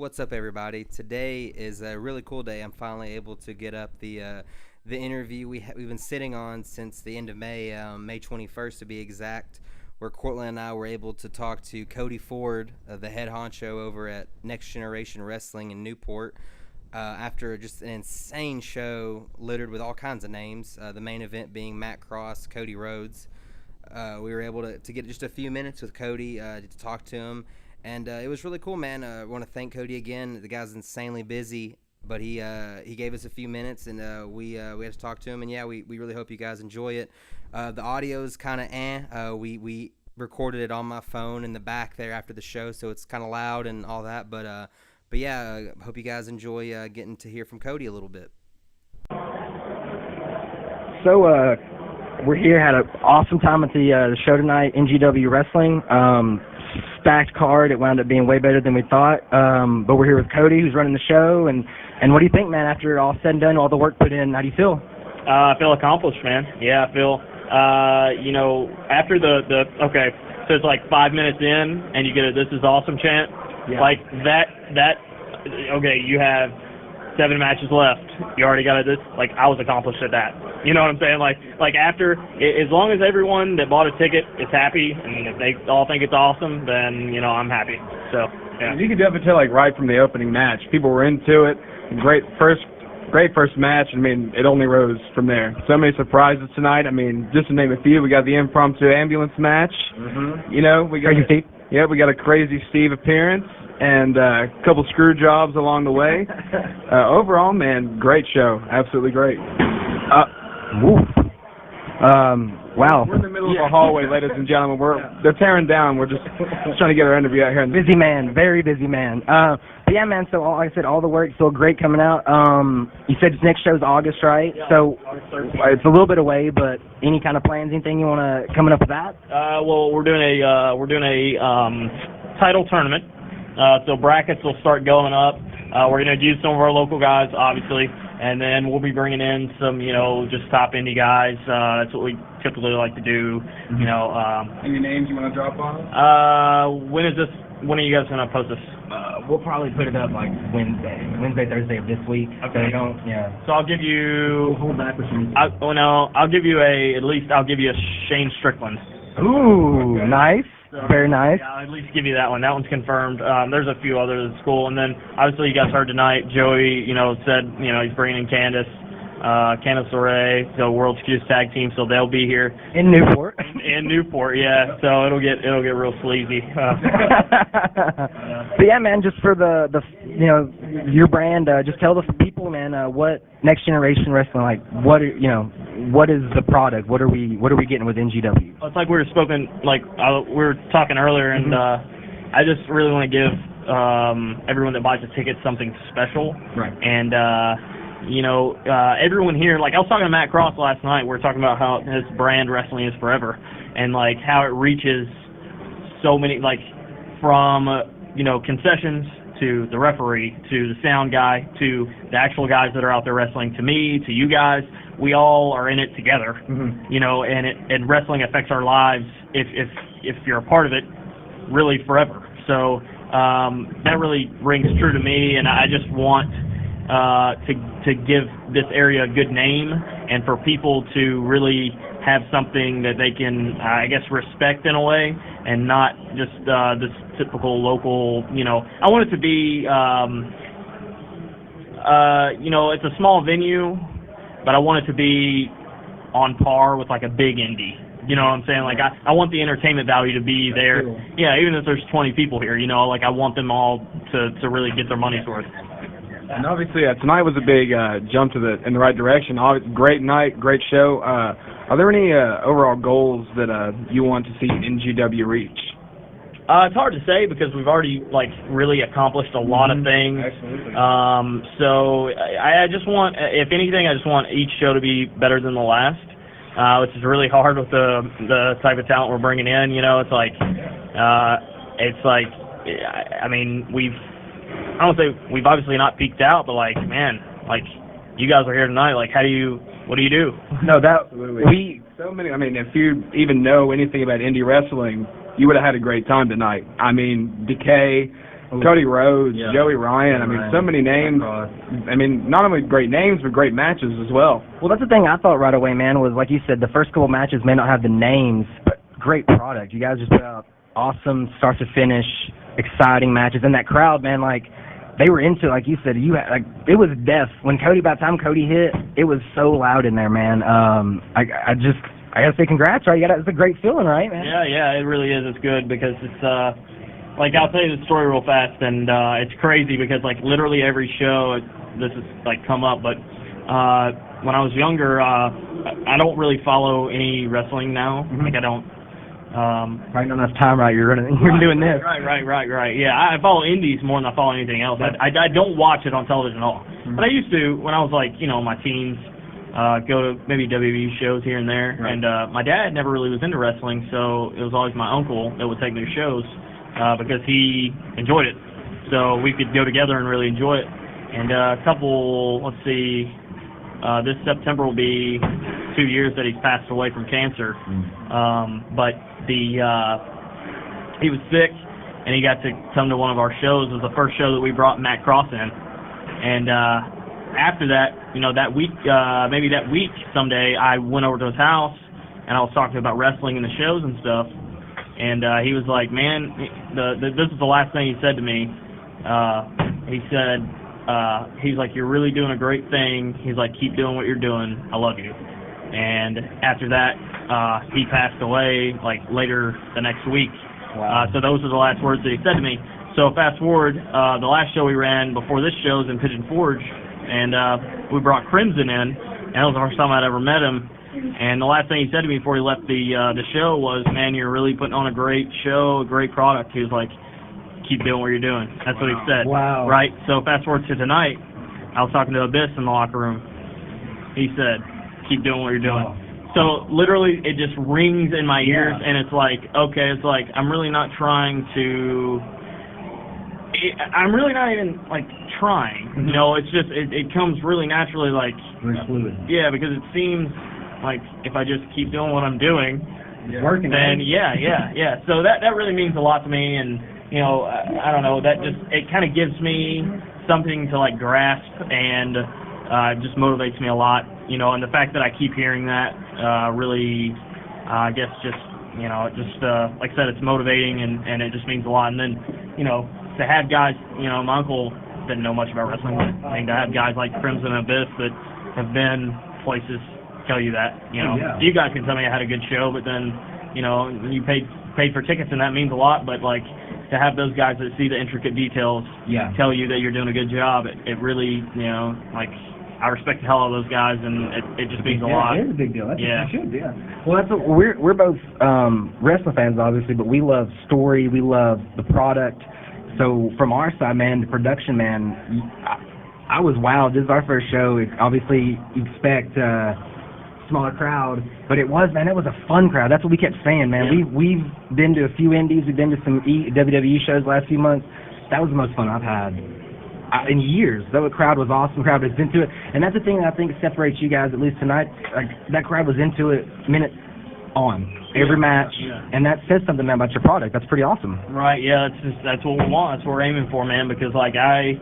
What's up, everybody? Today is a really cool day. I'm finally able to get up the interview we've been sitting on since the end of May, May 21st to be exact, where Cortland and I were able to talk to Cody Ford, the head honcho over at Next Generation Wrestling in Newport. After just an insane show littered with all kinds of names, the main event being Matt Cross, Cody Rhodes. We were able to get just a few minutes with Cody to talk to him, and it was really cool, man. I want to thank Cody again. The guy's insanely busy, but he gave us a few minutes, and we had to talk to him, and yeah, we really hope you guys enjoy it. The audio's kind of we recorded it on my phone in the back there after the show, so it's kind of loud and all that, but yeah, hope you guys enjoy getting to hear from Cody a little bit. So, we're here, had an awesome time at the show tonight, NGW Wrestling. Stacked card. It wound up being way better than we thought. But we're here with Cody, who's running the show. And what do you think, man, after all said and done, all the work put in, how do you feel? I feel accomplished, man. Yeah, I feel, after okay, so it's like 5 minutes in, and you get a "this is awesome" chant. Yeah. Like okay, you have 7 matches left. You already got this. Like, I was accomplished at that. You know what I'm saying? Like after, as long as everyone that bought a ticket is happy, and if they all think it's awesome, then, I'm happy. So, yeah. You can definitely tell, right from the opening match, people were into it. Great first match. It only rose from there. So many surprises tonight. Just to name a few, we got the impromptu ambulance match. Mm-hmm. We got Crazy Steve. Yeah, we got a Crazy Steve appearance and a couple screw jobs along the way. Overall, man, great show. Absolutely great. Wow. We're in the middle of a hallway, ladies and gentlemen. They're tearing down. We're just trying to get our interview out here. Busy man, very busy man. But yeah, man, so like I said, all the work's still great coming out. You said this next show's August, right? Yeah, so August 13th. It's a little bit away, but any kind of plans, anything you want to coming up with that? Well, we're doing a title tournament. So brackets will start going up. We're going to use some of our local guys, obviously, and then we'll be bringing in some, just top indie guys. That's what we typically like to do. Any names you want to drop on? When are you guys going to post this? We'll probably put it up like Wednesday, Thursday of this week. Okay. So I'll give you. We'll hold back with you. I'll give you a Shane Strickland. Ooh, okay. Nice. So, very nice. Yeah, I'll at least give you that one. That one's confirmed. There's a few others at school, and then obviously you guys heard tonight. Joey, said he's bringing in Candace LeRae, the World's Cutest Tag Team, so they'll be here in Newport. In Newport, yeah. So it'll get real sleazy. But yeah, man, just for the your brand, just tell the people, man, what Next Generation Wrestling, what is the product? What are we getting with NGW? It's like we were talking earlier, and I just really want to give everyone that buys a ticket something special. Right. And everyone here, I was talking to Matt Cross last night. We were talking about how his brand Wrestling is Forever, and how it reaches so many, from concessions to the referee, to the sound guy, to the actual guys that are out there wrestling, to me, to you guys. We all are in it together, and wrestling affects our lives if you're a part of it, really forever. So that really rings true to me, and I just want to give this area a good name, and for people to really have something that they can, respect in a way, and not just this typical local, I want it to be, it's a small venue, but I want it to be on par with a big indie. You know what I'm saying? I want the entertainment value to be there. Cool. Yeah, even if there's 20 people here, I want them all to really get their money's worth. And obviously, tonight was a big jump in the right direction. Great night, great show. Are there any overall goals that you want to see NGW reach? It's hard to say because we've already really accomplished a lot of things. Absolutely. So I just want, if anything, I just want each show to be better than the last, which is really hard with the type of talent we're bringing in. I don't say we've obviously not peaked out, but you guys are here tonight. What do you do? No, if you even know anything about indie wrestling, you would have had a great time tonight. Decay, Cody Rhodes, Yeah. Joey Ryan. I mean, so many names. I mean, not only great names, but great matches as well. Well, that's the thing I thought right away, man, was like you said, the first couple matches may not have the names, but great product. You guys just put out awesome start to finish, exciting matches. And that crowd, man, like, they were into it, like you said. It was deaf. By the time Cody hit, it was so loud in there, man. I gotta say congrats, right? It's a great feeling, right, man? Yeah, it really is. It's good because it's like, I'll tell you the story real fast, and it's crazy because like literally every show this has like come up, but when I was younger, I don't really follow any wrestling now. Mm-hmm. Like I don't. Probably not enough time, right? You're doing this. Right. Yeah, I follow indies more than I follow anything else. I don't watch it on television at all. Mm-hmm. But I used to when I was like, my teens, go to maybe WWE shows here and there. Right. And my dad never really was into wrestling, so it was always my uncle that would take me to shows because he enjoyed it. So we could go together and really enjoy it. And this September will be 2 years that he's passed away from cancer. But he was sick, and he got to come to one of our shows. It was the first show that we brought Matt Cross in. And after that, that week, maybe that week someday, I went over to his house, and I was talking about wrestling and the shows and stuff. And he was like, man, this is the last thing he said to me. He said, he's like, you're really doing a great thing. He's like, keep doing what you're doing. I love you. And after that, he passed away like later the next week. Wow. So those are the last words that he said to me. So fast forward, the last show we ran before this show was in Pigeon Forge, and we brought Crimson in, and that was the first time I'd ever met him. And the last thing he said to me before he left the show was, man, you're really putting on a great show, a great product. He was like, keep doing what you're doing. That's what he said. Wow. Right? So fast forward to tonight, I was talking to Abyss in the locker room. He said, keep doing what you're doing. Wow. So literally it just rings in my ears, and it's like, okay, it's like I'm really not trying to I'm really not even like trying. It's just it comes really naturally, like very fluid. Yeah, because it seems like if I just keep doing what I'm doing, it's working, then right? yeah. So that really means a lot to me, and I don't know, that just it kind of gives me something to like grasp, and just motivates me a lot, and the fact that I keep hearing that really, I guess just, like I said, it's motivating, and it just means a lot. And then, to have guys, my uncle didn't know much about wrestling, but I mean, to have guys like Crimson and Abyss that have been places tell you that, You guys can tell me I had a good show, but then, you paid for tickets, and that means a lot, but like, to have those guys that see the intricate details tell you that you're doing a good job, it really, like, I respect the hell out of those guys, and it just means a lot. It is a big deal. That's what you should, Well, we're both wrestling fans, obviously, but we love story, we love the product. So from our side, man, the production, man, I was wowed. This is our first show. Obviously, you expect smaller crowd, but it was a fun crowd. That's what we kept saying, man. Yeah. We've been to a few indies, we've been to some WWE shows the last few months. That was the most fun I've had in years. That crowd was awesome. The crowd was into it, and that's the thing that I think separates you guys, at least tonight. Like, that crowd was into it minute on every match, and that says something, man, about your product. That's pretty awesome. Right? Yeah, that's what we want. That's what we're aiming for, man. Because like I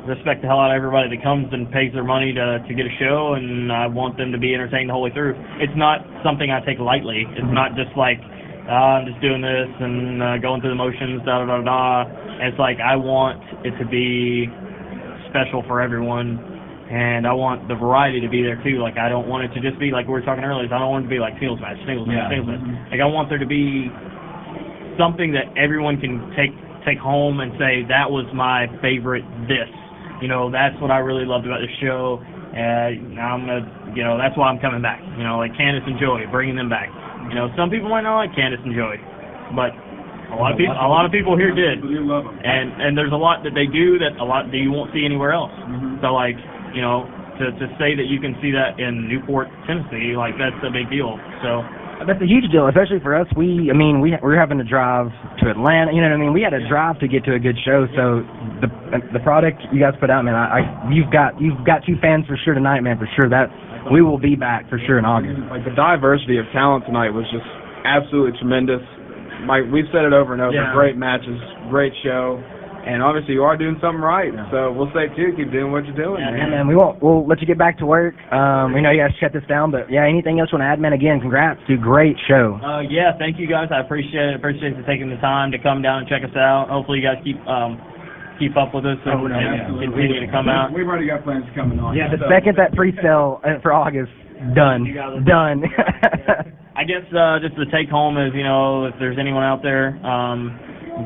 respect the hell out of everybody that comes and pays their money to get a show, and I want them to be entertained the whole way through. It's not something I take lightly. It's not just like I'm just doing this and going through the motions, da-da-da-da. It's like I want it to be special for everyone, and I want the variety to be there too. Like, I don't want it to just be like we were talking earlier. I don't want it to be like singles match. Like, I want there to be something that everyone can take home and say, that was my favorite this. That's what I really loved about the show. Now I'm gonna, that's why I'm coming back. Like Candice and Joey, bringing them back. Some people might not like Candice and Joey, but a lot of people here did. And there's a lot that they do that you won't see anywhere else. So like, to say that you can see that in Newport, Tennessee, like that's a big deal. So that's a huge deal, especially for us. We're having to drive to Atlanta. You know what I mean? We had to drive to get to a good show. So the product you guys put out, man, you've got two fans for sure tonight, man, for sure. That we will be back for sure in August. Like, the diversity of talent tonight was just absolutely tremendous. We've said it over and over. Great matches, great show, And obviously you are doing something right. So we'll say, too, keep doing what you're doing, man. Yeah, man, we'll let you get back to work. We know you guys shut this down, but yeah, anything else you want to add, man? Again, congrats, dude. Great show. Yeah, thank you guys. I appreciate it. Appreciate you taking the time to come down and check us out. Hopefully you guys keep up with us and continue to come out. We've already got plans coming on. Yeah, the second that pre-sale for August, done. I guess just the take home is, if there's anyone out there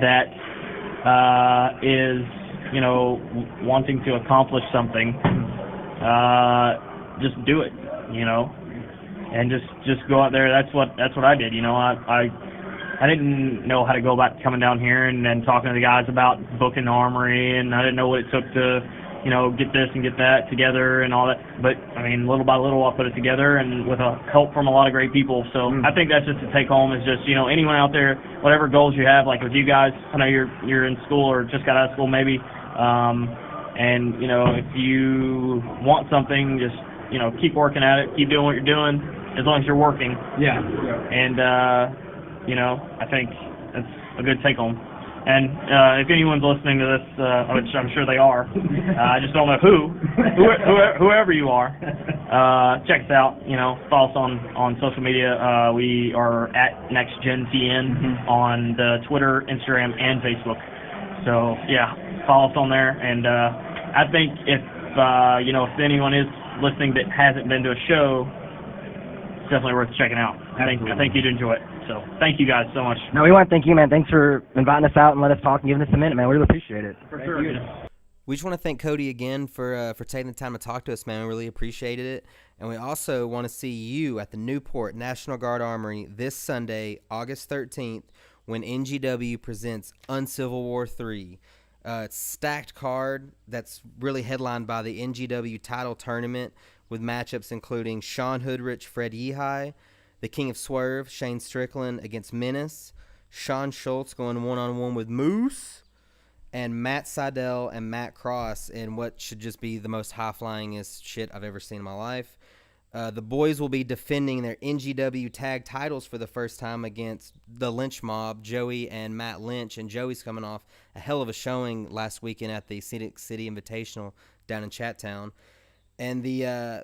that is, wanting to accomplish something, just do it, and just go out there. That's what I did. I didn't know how to go about coming down here and then talking to the guys about booking the Armory, and I didn't know what it took to, get this and get that together and all that. But, little by little, I put it together, and with help from a lot of great people. So I think that's just a take-home is just, anyone out there, whatever goals you have, like with you guys, I know you're in school or just got out of school maybe, and, if you want something, just, keep working at it, keep doing what you're doing, as long as you're working. Yeah. And, I think that's a good take-home. And if anyone's listening to this, which I'm sure they are, I just don't know whoever you are, check us out. Follow us on social media. We are at NextGenTN on the Twitter, Instagram, and Facebook. So yeah, follow us on there. And I think if anyone is listening that hasn't been to a show, it's definitely worth checking out. I think you'd enjoy it. So thank you guys so much. No, we want to thank you, man. Thanks for inviting us out and let us talk and giving us a minute, man. We really appreciate it. For sure. We just want to thank Cody again for taking the time to talk to us, man. We really appreciated it. And we also want to see you at the Newport National Guard Armory this Sunday, August 13th, when NGW presents Uncivil War 3. It's a stacked card that's really headlined by the NGW title tournament with matchups including Sean Hoodrich, Fred Yehai, the King of Swerve, Shane Strickland against Menace, Sean Schultz going one-on-one with Moose, and Matt Seidel and Matt Cross in what should just be the most high-flyingest shit I've ever seen in my life. The boys will be defending their NGW tag titles for the first time against the Lynch Mob, Joey and Matt Lynch, and Joey's coming off a hell of a showing last weekend at the Scenic City Invitational down in Chattown. And the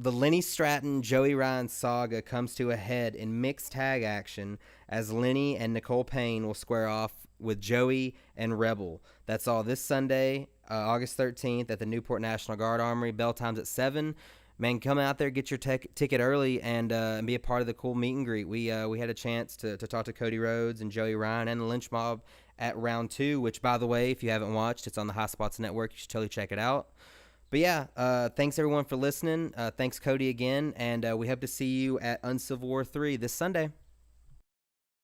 Lenny Stratton, Joey Ryan saga comes to a head in mixed tag action as Lenny and Nicole Payne will square off with Joey and Rebel. That's all this Sunday, August 13th at the Newport National Guard Armory. Bell time's at 7. Man, come out there, get your ticket early, and be a part of the cool meet and greet. We had a chance to talk to Cody Rhodes and Joey Ryan and the Lynch Mob at round 2, which, by the way, if you haven't watched, it's on the High Spots Network. You should totally check it out. But yeah, thanks everyone for listening. Thanks Cody again, and we hope to see you at Uncivil War 3 this Sunday.